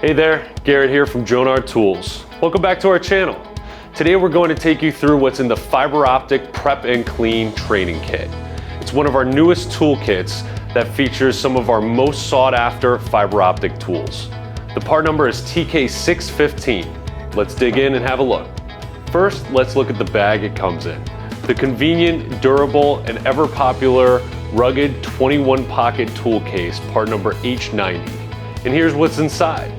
Hey there, Garrett here from Jonard Tools. Welcome back to our channel. Today we're going to take you through what's in the Fiber Optic Prep and Clean Training Kit. It's one of our newest toolkits that features some of our most sought after fiber optic tools. The part number is TK-615. Let's dig in and have a look. First, let's look at the bag it comes in. The convenient, durable, and ever popular rugged 21 pocket tool case, part number H90. And here's what's inside.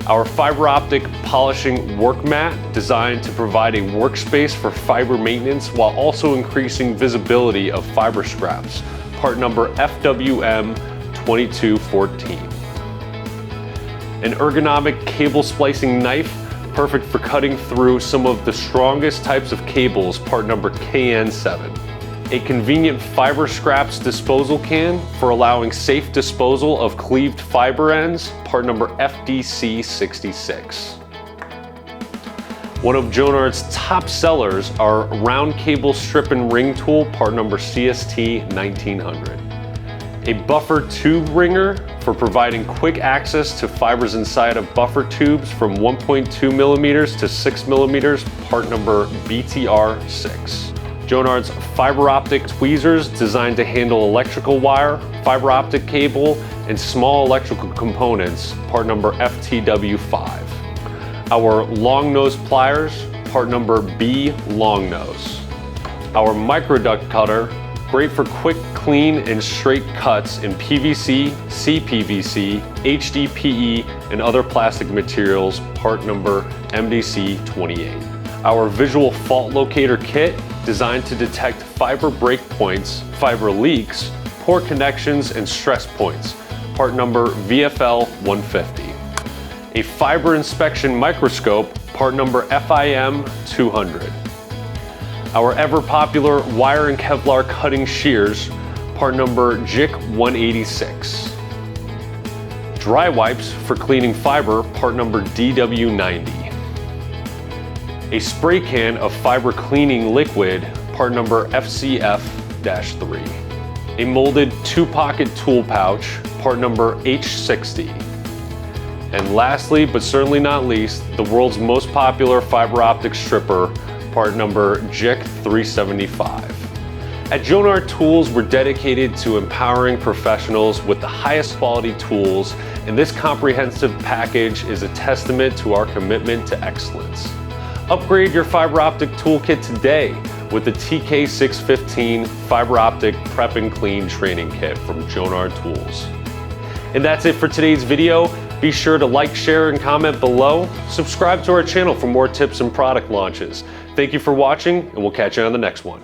Our fiber optic polishing work mat designed to provide a workspace for fiber maintenance while also increasing visibility of fiber scraps, part number FWM2214. An ergonomic cable splicing knife, perfect for cutting through some of the strongest types of cables, part number KN7. A convenient fiber scraps disposal can for allowing safe disposal of cleaved fiber ends, part number FDC66. One of Jonard's top sellers, our round cable strip and ring tool, part number CST1900. A buffer tube ringer for providing quick access to fibers inside of buffer tubes from 1.2 millimeters to 6 millimeters, part number BTR6. Jonard's fiber optic tweezers designed to handle electrical wire, fiber optic cable, and small electrical components, part number FTW5. Our long nose pliers, part number B long nose. Our micro duct cutter, great for quick, clean, and straight cuts in PVC, CPVC, HDPE, and other plastic materials, part number MDC28. Our visual fault locator kit, designed to detect fiber break points, fiber leaks, poor connections, and stress points, part number VFL 150. A fiber inspection microscope, part number FIM 200. Our ever popular wire and Kevlar cutting shears, part number JIC 186. Dry wipes for cleaning fiber, part number DW90. A spray can of fiber cleaning liquid, part number FCF-3. A molded 2-pocket tool pouch, part number H60. And lastly, but certainly not least, the world's most popular fiber optic stripper, part number JIC 375. At Jonard Tools, we're dedicated to empowering professionals with the highest quality tools, and this comprehensive package is a testament to our commitment to excellence. Upgrade your fiber optic toolkit today with the TK-615 Fiber Optic Prep and Clean Training Kit from Jonard Tools. And that's it for today's video. Be sure to like, share, and comment below. Subscribe to our channel for more tips and product launches. Thank you for watching, and we'll catch you on the next one.